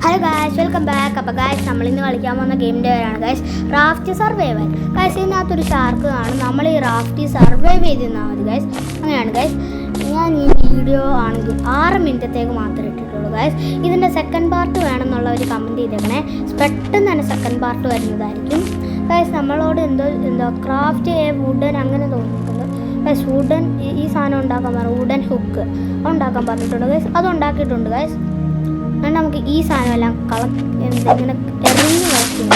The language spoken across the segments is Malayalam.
Hello guys, welcome back. അപ്പോൾ ഗായ്സ്, നമ്മളിന്ന് കളിക്കാൻ പോകുന്ന ഗെയിമിൻ്റെ പേരാണ് ഗായ്സ് റാഫ്റ്റ് സർവൈവൽ. ഗായ്സ്, ഇതിനകത്തൊരു ഷാർക്ക് കാണും. നമ്മൾ ഈ റാഫ്റ്റ് സർവൈവ് ചെയ്തിരുന്നാൽ മതി ഗായ്സ്. അങ്ങനെയാണ് ഗായ്സ്. ഞാൻ ഈ വീഡിയോ ആണെങ്കിൽ 6 മിനിറ്റത്തേക്ക് മാത്രമേ ഇട്ടിട്ടുള്ളൂ ഗായ്സ്. ഇതിൻ്റെ സെക്കൻഡ് പാർട്ട് വേണമെന്നുള്ള ഒരു കമൻറ്റ് ചെയ്തേക്കണേ. പെട്ടെന്ന് തന്നെ സെക്കൻഡ് പാർട്ട് വരുന്നതായിരിക്കും ഗായ്സ്. നമ്മളോട് എന്തോ ക്രാഫ്റ്റ് വുഡൻ അങ്ങനെ തോന്നിയിട്ടുണ്ട് ഗായ്സ്. വുഡൻ ഈ സാധനം ഉണ്ടാക്കാൻ പറഞ്ഞു, വുഡൻ ഹുക്ക് ഉണ്ടാക്കാൻ പറഞ്ഞിട്ടുണ്ട് ഗായ്സ്. അത് ഉണ്ടാക്കിയിട്ടുണ്ട് ഗായ്സ്. അതുകൊണ്ട് നമുക്ക് ഈ സാധനമെല്ലാം ഇങ്ങനെ എറിഞ്ഞ് കളക്കും.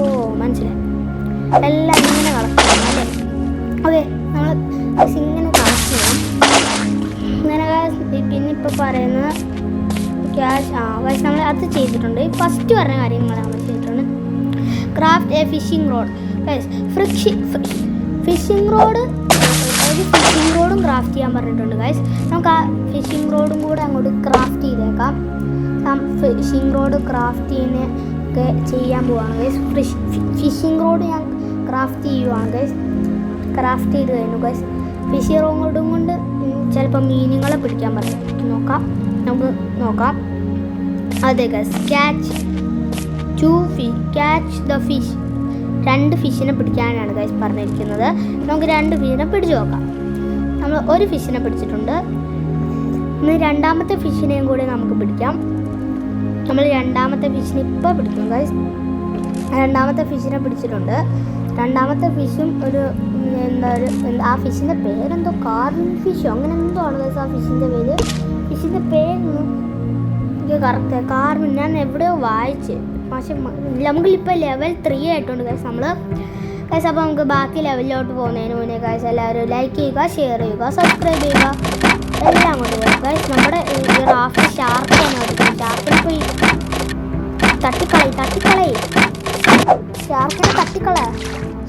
ഓ, മനസ്സിലായി. എല്ലാം ഇങ്ങനെ കളക്കണം അല്ലേ? ഓക്കെ, നമ്മൾ ഇങ്ങനെ കളക്ട് ചെയ്യണം. ഇങ്ങനെ പിന്നെ ഇപ്പോൾ പറയുന്നത് ക്യാഷ് ഗൈസ് നമ്മൾ അത് ചെയ്തിട്ടുണ്ട്. ഫസ്റ്റ് പറഞ്ഞ കാര്യങ്ങൾ നമ്മൾ ചെയ്തിട്ടുണ്ട്. Craft a fishing rod guys. Fishing റോഡും ക്രാഫ്റ്റ് ചെയ്യാൻ പറഞ്ഞിട്ടുണ്ട് ഗൈസ്. നമുക്ക് ആ ഫിഷിംഗ് റോഡും കൂടെ അങ്ങോട്ട് ക്രാഫ്റ്റ് ചെയ്തേക്കാം. ഫിഷിംഗ് റോഡ് ക്രാഫ്റ്റ് ഒക്കെ ചെയ്യാൻ പോവാണ് ഗൈസ്. ഫിഷിംഗ് റോഡ് ഞാൻ ക്രാഫ്റ്റ് ചെയ്യുവാണ് ഗൈസ്. ക്രാഫ്റ്റ് ചെയ്ത് കഴിഞ്ഞു ഗൈസ്. ഫിഷിംഗ് റോഡും കൊണ്ട് ചിലപ്പോൾ മീനുകളെ പിടിക്കാൻ പറ്റും. നമുക്ക് നോക്കാം. അതെ ഗൈസ്, ക്യാച്ച് ദ ഫിഷ്. 2 ഫിഷിനെ പിടിക്കാനാണ് ഗൈസ് പറഞ്ഞിരിക്കുന്നത്. നമുക്ക് 2 ഫിഷിനെ പിടിച്ചു നോക്കാം. നമ്മൾ ഒരു ഫിഷിനെ പിടിച്ചിട്ടുണ്ട്. ഇന്ന് രണ്ടാമത്തെ ഫിഷിനെയും കൂടി നമുക്ക് പിടിക്കാം. നമ്മൾ രണ്ടാമത്തെ ഫിഷിനെ ഇപ്പോൾ പിടിക്കും ഗൈസ്. രണ്ടാമത്തെ ഫിഷിനെ പിടിച്ചിട്ടുണ്ട്. രണ്ടാമത്തെ ഫിഷും ഒരു ആ ഫിഷിൻ്റെ പേരെന്തോ കാർവിൻ ഫിഷോ അങ്ങനെ എന്തോ ആണ് ഗൈസ്. ആ ഫിഷിൻ്റെ പേരൊന്നും എനിക്ക് കറക്റ്റ് കാർവിൻ ഞാൻ എവിടെയോ വായിച്ച്. പക്ഷെ നമുക്കിപ്പോൾ ലെവൽ 3 ആയിട്ടുണ്ട് ഗൈസ് നമ്മൾ ഗൈസ്. അപ്പോൾ നമുക്ക് ബാക്കി ലെവലിലോട്ട് പോകുന്നതിന് മുന്നേ ഗൈസ് എല്ലാവരും ലൈക്ക് ചെയ്യുക, ഷെയർ ചെയ്യുക, സബ്സ്ക്രൈബ് ചെയ്യുക, എല്ലാം കൊണ്ട് ഗൈസ്. നമ്മുടെ റാഫ്റ്റ് ഷാർക്കാണ് എടുക്കുന്നത്. ഷാർക്കിനെ പോയി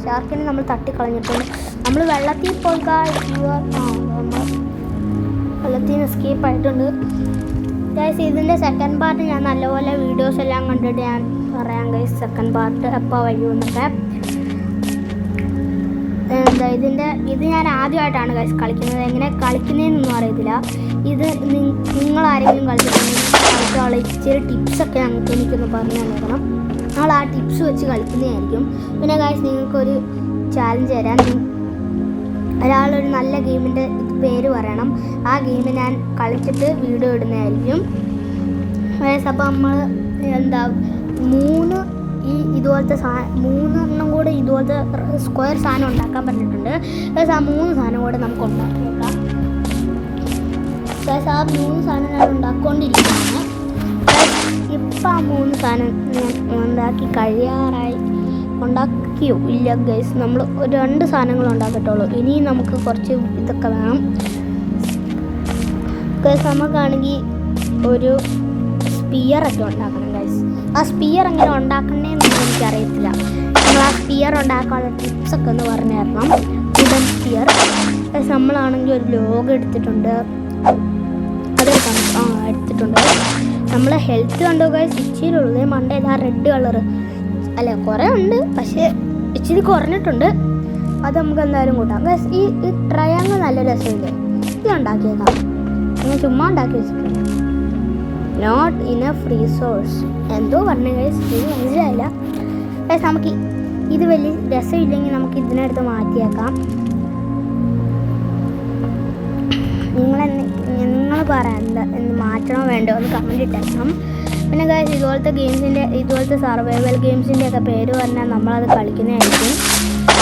ഷാർക്കിനെ നമ്മൾ തട്ടിക്കളഞ്ഞിട്ടുണ്ട്. നമ്മൾ വെള്ളത്തിൽ പോയി വെള്ളത്തിൽ നിന്ന് എസ്കേപ്പ് ആയിട്ടുണ്ട് ഗൈസ്. ഇതിൻ്റെ സെക്കൻഡ് പാർട്ട് ഞാൻ നല്ലപോലെ വീഡിയോസ് എല്ലാം കണ്ടിട്ട് ഞാൻ പറയാം ഗൈസ്. സെക്കൻഡ് പാർട്ട് എപ്പോൾ വഴിയെന്നൊക്കെ. ഇത് ഞാൻ ആദ്യമായിട്ടാണ് ഗൈസ് കളിക്കുന്നത്. എങ്ങനെ കളിക്കുന്നതെന്നൊന്നും അറിയത്തില്ല. ഇത് നിങ്ങൾ ആരെങ്കിലും കളിച്ചിട്ടുണ്ടെങ്കിൽ ഇച്ചിരി ടിപ്സൊക്കെ എനിക്കൊന്ന് പറഞ്ഞു തന്നേക്കണം. നമ്മൾ ആ ടിപ്സ് വെച്ച് കളിക്കുന്നതായിരിക്കും. പിന്നെ ഗൈസ്, നിങ്ങൾക്കൊരു ചാലഞ്ച് തരാം. ഒരാളൊരു നല്ല ഗെയിമിൻ്റെ പേര് പറയണം. ആ ഗെയിം ഞാൻ കളിച്ചിട്ട് വീഡിയോ ഇടുന്നതായിരിക്കും ഗൈസ്. അപ്പോൾ നമ്മൾ ഇതുപോലത്തെ 3 കൂടെ ഇതുപോലത്തെ സ്ക്വയർ സാധനം ഉണ്ടാക്കാൻ പറഞ്ഞിട്ടുണ്ട് ഗൈസ്. ആ 3 സാധനം കൂടെ നമുക്ക് ഉണ്ടാക്കിയേക്കാം ഗൈസ്. ആ 3 സാധനം ഞാൻ ഉണ്ടാക്കിക്കൊണ്ടിരിക്കുകയാണ്. ഇപ്പം ആ 3 സാധനം ഞാൻ ഉണ്ടാക്കി കഴിയാറായി. ഉണ്ടാക്കിയോ ഇല്ല ഗൈസ്. നമ്മൾ 2 സാധനങ്ങൾ ഉണ്ടാക്കത്തുള്ളൂ. ഇനിയും നമുക്ക് കുറച്ച് ഇതൊക്കെ വേണം ഗൈസ്. നമുക്കാണെങ്കിൽ ഒരു സ്പിയറൊക്കെ ഉണ്ടാക്കണം ഗൈസ്. ആ സ്പിയർ എങ്ങനെ ഉണ്ടാക്കണേന്നൊന്നും എനിക്കറിയത്തില്ല. നമ്മൾ ആ സ്പിയർ ഉണ്ടാക്കാനുള്ള ടിപ്സൊക്കെ ഒന്ന് പറഞ്ഞു തരണം. Wooden spear guys. നമ്മളാണെങ്കിൽ ഒരു ലോഗ് എടുത്തിട്ടുണ്ട്. എടുത്തിട്ടുണ്ട്. നമ്മൾ ഹെൽത്ത് കണ്ടോ ഗൈസ്, ഇച്ചിരി ഉള്ളത് മണ്ടേ. ആ റെഡ് കളറ് അല്ല, കുറേ ഉണ്ട്, പക്ഷേ ഇച്ചിരി കുറഞ്ഞിട്ടുണ്ട്. അത് നമുക്ക് എന്തായാലും കൂട്ടാം ഗൈസ്. ഈ ട്രയാങ്കിൾ നല്ല രസമില്ലേ? ഇത് ഉണ്ടാക്കിയേക്കാം. ഞാൻ ചുമ്മാ ഉണ്ടാക്കി വെച്ചിട്ടുണ്ട്. നോട്ട് ഇനഫ് റിസോഴ്സ് എന്തോ പറഞ്ഞു ഗൈസ്, ഇത് മനസ്സിലായില്ല ഗൈസ്. നമുക്ക് ഇത് വലിയ രസമില്ലെങ്കിൽ നമുക്ക് ഇതിനടുത്ത് മാറ്റിയേക്കാം. നിങ്ങൾ പറയാം മാറ്റണോ വേണ്ടോ എന്ന് കമൻറ്റ് ഇട്ടേക്കണം. പിന്നെ ഗൈസ്, ഇതുപോലത്തെ സർവൈവൽ ഗെയിംസിൻ്റെ ഒക്കെ പേര് പറഞ്ഞാൽ നമ്മളത് കളിക്കുന്നതായിരിക്കും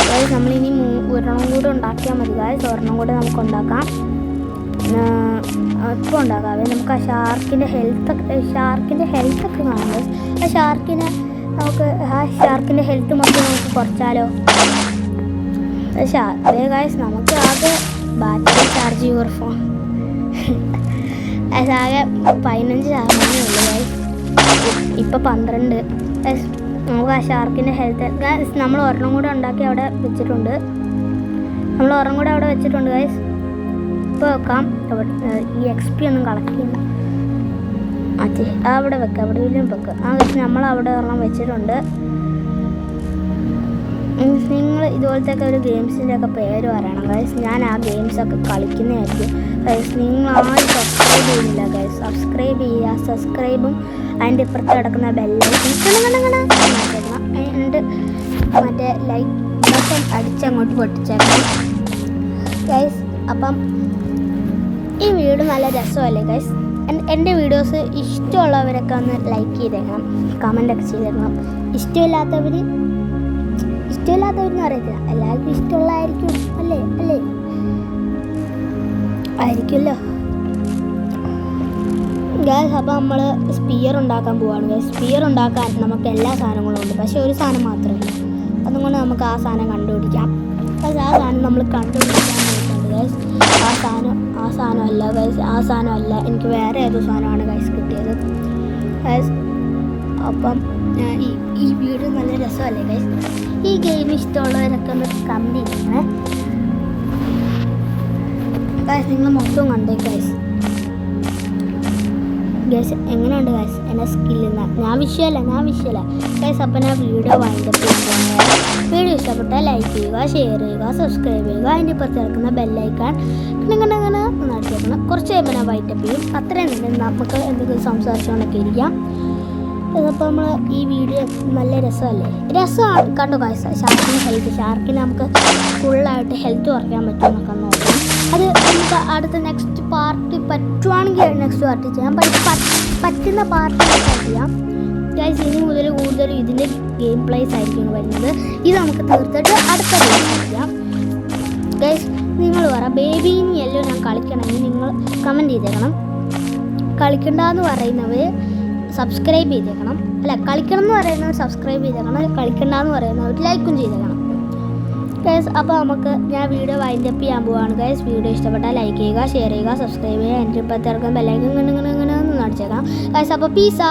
ഗൈസ്. നമ്മളിനി 1 കൂടെ ഉണ്ടാക്കിയാൽ മതി ഗൈസ്. 1 കൂടെ നമുക്ക് ഉണ്ടാക്കാം. ഇപ്പോൾ ഉണ്ടാക്കാവേ. നമുക്ക് ആ ഷാർക്കിൻ്റെ ഹെൽത്തൊക്കെ കാണാം ഗൈസ്. ആ ഷാർക്കിൻ്റെ ഹെൽത്ത് മൊത്തം നമുക്ക് കുറച്ചാലോ ഗൈസ്. നമുക്ക് ആകെ ബാറ്ററി ചാർജ് യുവർ ഫോൺ ആകെ 15% ഉള്ളൂ ഗൈസ്. ഇപ്പോൾ 12. നമുക്ക് ആ ഷാർക്കിൻ്റെ ഹെൽത്ത് ഗൈസ് നമ്മൾ 1 കൂടെ ഉണ്ടാക്കി അവിടെ വെച്ചിട്ടുണ്ട്. ഗൈസ്. ഇപ്പോൾ വെക്കാം. ഈ XP ഒന്നും കളക്ട് ചെയ്യുന്നു. അവിടെ വെക്കാം. എവിടെയെങ്കിലും വെക്കാം. ആ ഗൈസ് നമ്മൾ അവിടെ 1 വെച്ചിട്ടുണ്ട്. നിങ്ങൾ ഇതുപോലത്തെ ഒരു ഗെയിംസിൻ്റെ ഒക്കെ പേര് പറയണം ഗൈസ്. ഞാൻ ആ ഗെയിംസൊക്കെ കളിക്കുന്നതായിരിക്കും ഗൈസ്. നിങ്ങൾ ആരും സബ്സ്ക്രൈബ് ചെയ്യുന്നില്ല ഗൈസ്. സബ്സ്ക്രൈബ് ചെയ്യുക. സബ്സ്ക്രൈബും അതിൻ്റെ ഇപ്പുറത്ത് കിടക്കുന്ന ബെല്ലൈക്കൺ എന്നിട്ട് മറ്റേ ലൈക്ക് ബട്ടൺ അടിച്ചങ്ങോട്ട് പൊട്ടിച്ചേക്കണം ഗൈസ്. അപ്പം ഈ വീഡിയോ നല്ല രസമല്ലേ ഗൈസ്? എൻ്റെ വീഡിയോസ് ഇഷ്ടമുള്ളവരൊക്കെ ഒന്ന് ലൈക്ക് ചെയ്തേക്കണം, കമൻ്റൊക്കെ ചെയ്തേക്കണം. ഇഷ്ടമില്ലാത്തവരെന്ന് അറിയത്തില്ല, എല്ലാവർക്കും ഇഷ്ടമുള്ളതായിരിക്കും അല്ലേ ആയിരിക്കുമല്ലോ ഗൈസ്. അപ്പോൾ നമ്മൾ സ്പിയർ ഉണ്ടാക്കാൻ പോവാണ് ഗൈസ്. സ്പിയർ ഉണ്ടാക്കാൻ നമുക്ക് എല്ലാ സാധനങ്ങളും ഉണ്ട്, പക്ഷേ ഒരു സാധനം മാത്രമേ. അതുകൊണ്ട് നമുക്ക് ആ സാധനം കണ്ടുപിടിക്കാം ഗൈസ്. ആ സാധനം നമ്മൾ കണ്ടുപിടിക്കാൻ പോയിട്ടുണ്ട് ഗൈസ്. ആ സാധനമല്ല എനിക്ക് വേറെ ഏതോ സാധനമാണ് ഗൈസ് കിട്ടിയത് ഗൈസ്. അപ്പം ഈ വീഡിയോ നല്ല രസമല്ലേ ഗൈസ്? ഈ ഗെയിം ഇഷ്ടമുള്ളവരൊക്കെ ഒന്ന് കമൻറ്റ് ചെയ്യണേ ഗൈസ്. നിങ്ങൾ മൊത്തം കണ്ടേ ഗൈസ്. എങ്ങനെയുണ്ട് ഗൈസ് എൻ്റെ സ്കില്ലിന്ന്? ഞാൻ വിഷയമല്ല ഗൈസ്. അപ്പം ഞാൻ വീഡിയോ വൈൻഡപ്പ് ചെയ്യാൻ പോകുന്നത്. വീഡിയോ ഇഷ്ടപ്പെട്ടാൽ ലൈക്ക് ചെയ്യുക, ഷെയർ ചെയ്യുക, സബ്സ്ക്രൈബ് ചെയ്യുക. അതിൻ്റെ ഇപ്പുറത്ത് കിടക്കുന്ന ബെല്ലൈക്കൺ ഇങ്ങനെ നടത്തിയേക്കണം. കുറച്ച് കഴിയുമ്പോൾ ഞാൻ വൈൻഡപ്പ് ചെയ്യും. അത്രയും തന്നെ നമുക്ക് എന്തെങ്കിലും സംസാരിച്ചുകൊണ്ടൊക്കെ ഇരിക്കാം. ഇതിപ്പോൾ നമ്മൾ ഈ വീഡിയോ നല്ല രസമാണ് കണ്ടു ഗൈസ്. ഷാർക്കിന് നമുക്ക് ഫുള്ളായിട്ട് ഹെൽത്ത് കുറയ്ക്കാൻ പറ്റുമെന്നൊക്കെ നോക്കാം. അത് നമുക്ക് അടുത്ത നെക്സ്റ്റ് പാർട്ട് പറ്റുവാണെങ്കിൽ നെക്സ്റ്റ് പാർട്ട് ചെയ്യാം. പറ്റുന്ന പാർട്ട് ചെയ്യാം ഗൈസ്. ഇനി മുതൽ കൂടുതൽ ഇതിൻ്റെ ഗെയിം പ്ലേസ് ആയിരിക്കും വരുന്നത്. ഇത് നമുക്ക് തീർത്തിട്ട് അടുത്ത ഗെയിം ചെയ്യാം ഗൈസ്. നിങ്ങൾ പറ ബേബീനി എല്ലാം ഞാൻ കളിക്കണമെങ്കിൽ നിങ്ങൾ കമൻറ്റ് ചെയ്തേക്കണം. കളിക്കണ്ടെന്ന് പറയുന്നവർ സബ്സ്ക്രൈബ് ചെയ്തേക്കണം. കളിക്കണം എന്ന് പറയുന്നവർ സബ്സ്ക്രൈബ് ചെയ്തേക്കണം. കളിക്കണ്ടെന്ന് പറയുന്നവർ ലൈക്കും ചെയ്തേക്കണം ഗൈസ്. അപ്പോൾ ഞാൻ വീഡിയോ വൈൻഡപ്പ് ചെയ്യാൻ പോവാണ് ഗൈസ്. വീഡിയോ ഇഷ്ടപ്പെട്ടാൽ ലൈക്ക് ചെയ്യുക, ഷെയർ ചെയ്യുക, സബ്സ്ക്രൈബ് ചെയ്യുക. എൻ്റെ ഇപ്പോഴത്തെ ബെല്ലൈക്കൺ ഇങ്ങനെ ഒന്ന് നടിച്ചേക്കാം ഗൈസ്. അപ്പോൾ പീസാ.